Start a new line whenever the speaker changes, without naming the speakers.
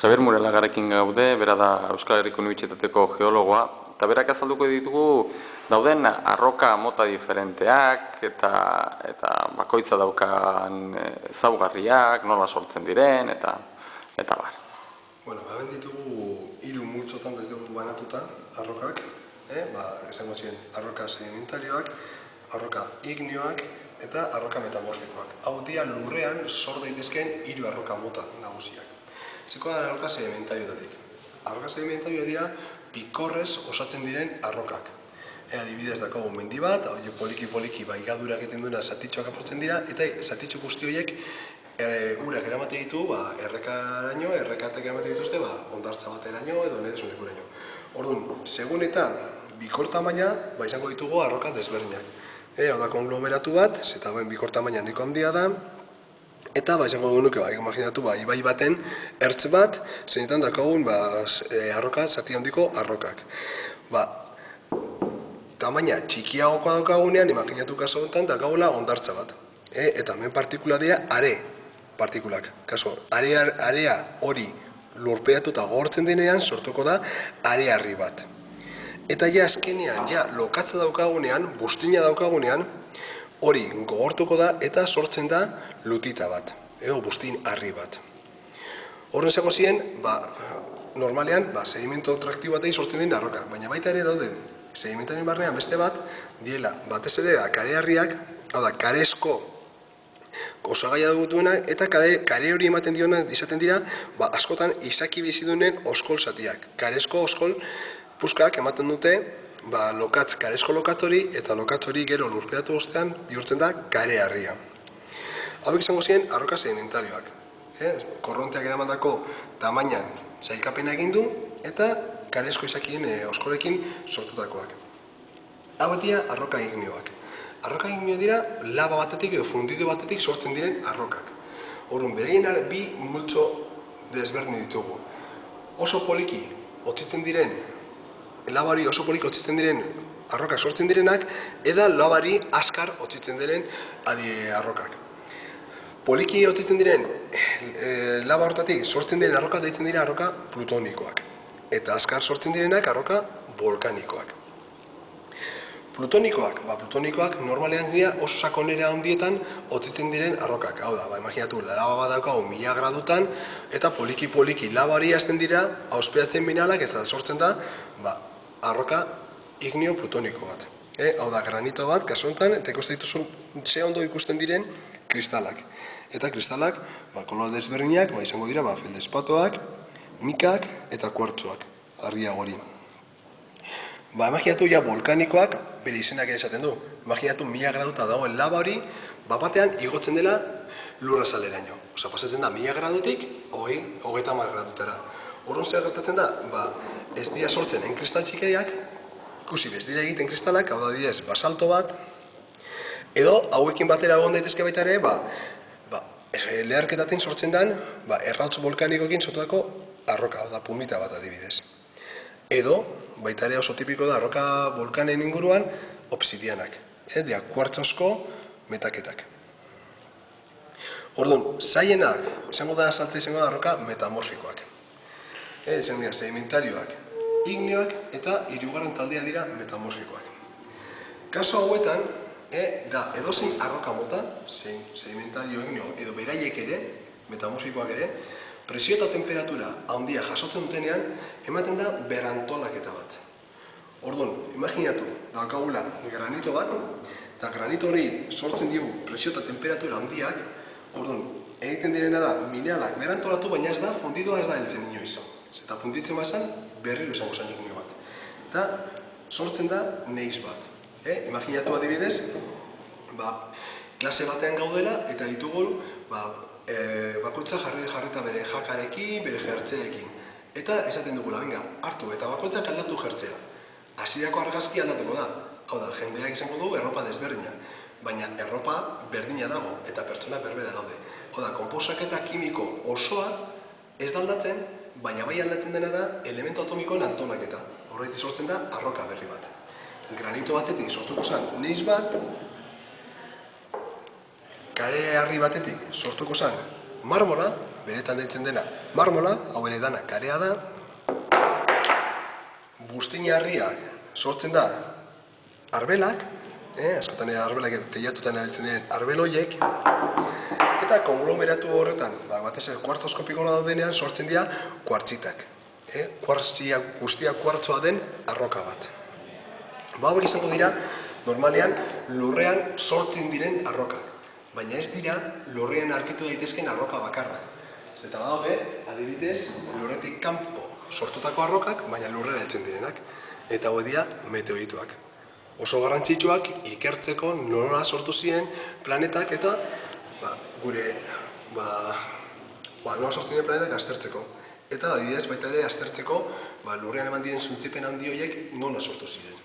Xabier Murelagarekin gaude, bera da Euskal Herriko Unibertsitateko geologoa, eta berak azalduko ditugu dauden arroka mota diferenteak eta bakoitza daukan ezaugarriak, nola sortzen diren, eta bar.
Bueno, hemen ditugu 3 multzotan ditugu banatuta arrokak, esango ziren arroka sedimentarioak, arroka ignioak eta arroka metamorfikoak. Hau dira lurrean sor daitezkeen 3 arroka mota nagusiak. Ziko da arroka sedimentarioetatik. Arroka sedimentarioa dira pikorrez osatzen diren arrokak. Adibidez daukagu mendi bat, poliki-poliki baigadurak egiten duena zatitxoak apurtzen dira, eta zatitxo guzti horiek urak eramate ditu errekaraino, errekatek eramate dituzte hondartza bateraino edo nedesun lekuraino. Orduan, segun eta bikor tamaina, izango ditugu arroka desberdinak. Hau da konglomeratu bat, zetagoen bikor tamaina nahiko handia da, eta izango genuke, imaginatu, ibai baten ertz bat, zeinetan daukagun arroka, zati handiko arrokak. Tamaina txikiagokoa daukagunean, imaginatu kaso honetan, daukagula hondartza bat. Eta hemen partikula dira are partikulak. Kaso, area hori lurpeatu eta gogortzen denean, sortuko da arearri bat. Eta azkenean, lokatza daukagunean, bustina daukagunean, hori gogortuko da eta sortzen da lutita bat, edo bustin harri bat. Horren zago ziren, normalean, sedimento traktibo batei sortzen den arroka, baina baita ere daude, sedimentarien barnean beste bat, diela, batez ere kareharriak, hau da, karezko osagaia dutuena, eta kare hori ematen diona izaten dira, askotan izaki bizidunen oskol zatiak. Karezko oskol puskak ematen dute, karezko lokatz hori, eta lokatz hori gero lurperatu ostean bihurtzen da kareharria. Hauek izango ziren arroka sedimentarioak. Korronteak eramandako tamainan sailkapena egin du, eta karezko izakien oskolekin sortutakoak. Hauek dira arroka ignioak. Arroka ignio dira laba batetik edo fundido batetik sortzen diren arrokak. Orduan, beraien bi multzo desberdin ditugu. Oso poliki otzitzen diren, labari oso poliki otzitzen diren arrokak sortzen direnak, eta labari askar otzitzen diren arrokak. Poliki otzitzen diren laba hortatik sortzen diren arroka deitzen dira arroka plutonikoak. Eta askar sortzen direnak arroka volkanikoak. Plutonikoak normalean dira oso sakonera handietan otzitzen diren arrokak. Hau da, imaginatu, laba bat daukagu 1000 gradutan, eta poliki-poliki laba hori hasten dira, auspeatzen mineralak, eta sortzen da, arroka ignio plutoniko bat. Hau da, granito bat, kasu honetan, eta ikusten dituzun ze ondo ikusten diren kristalak. Eta kristalak, kolore desberdinak, izango dira, feldespatoak, mikak eta kuartzoak, argia gori. Imaginatu volkanikoak bere izenak ere esaten du. Imaginatu 1000 graduta dagoen laba hori, batean igotzen dela lurra saleraino. Osa, pasatzen da 1000 gradutik, 30 gradutara. Horren zer gertatzen da, ez dira sortzen kristal txikeriak, ikusi bez dira egiten kristalak, hau da direz, basalto bat, edo hauekin batera egon daitezke baita ere, leherketaten sortzen den, errautz volkanikoekin sortutako arroka, hau da pumita bat adibidez. Edo, baita ere oso tipiko da arroka volkanen inguruan, obsidianak, kuartzozko metaketak. Orduan, zaienak, izango da saltza izango da arroka metamorfikoak. Izan dira sedimentarioak, ignioak eta 3. taldea dira metamorfikoak. Kaso hauetan, da edozein arroka mota, sedimentario ignio edo beraiek ere, metamorfikoak ere, presio eta temperatura handia jasotzen dutenean, ematen da berantolaketa bat. Orduan, imaginatu, daukagula granito bat, eta granito hori sortzen digu presio eta temperatura handiak, orduan, egiten direna da mineralak berantolatu, baina ez da, fundidoa ez da heltzen inoiz. Eta funditzen bazan, berriro izango zen ignio bat. Eta sortzen da neiz bat. Imaginatu adibidez, klase batean gaudela, eta ditugu, bakoitza jarrita bere jakarekin, bere jertzeekin. Eta esaten dugula, hartu eta bakoitzak aldatu jertzea. Hasierako argazki aldatuko da. Hau da, jendeak izango du erropa desberdina. Baina erropa berdina dago eta pertsona berbera daude. Hau da, konposaketa kimiko osoa ez da aldatzen, baina bai aldatzen dena da elementu atomikoen antolaketa. Horretik sortzen da arroka berri bat. Granito batetik sortuko zen neiz bat, kareharri batetik sortuko zen marmola, beretan deitzen dena marmola, hau ere dana karea da. Buztinarriak sortzen da arbelak, askotan ere arbelak teilatutan erabiltzen diren arbel horiek, eta konglomeratu horretan, batez ere kuartoskopikoa daudenean sortzen dira kuartzitak. Kuartzia guztia kuartzoa den arroka bat. Hauek izango dira, normalean lurrean sortzen diren arrokak, baina ez dira lurrean aurkitu daitezkeen arroka bakarra. Eta badaude, adibidez, lurretik kanpo sortutako arrokak, baina lurrera heltzen direnak, eta hauek dira meteoritoak. Oso garrantzitsuak ikertzeko nola sortu ziren planetak eta nola sortu diren planetak aztertzeko. Eta adibidez baita ere aztertzeko lurrean eman diren suntsipen handi horiek nola sortu ziren.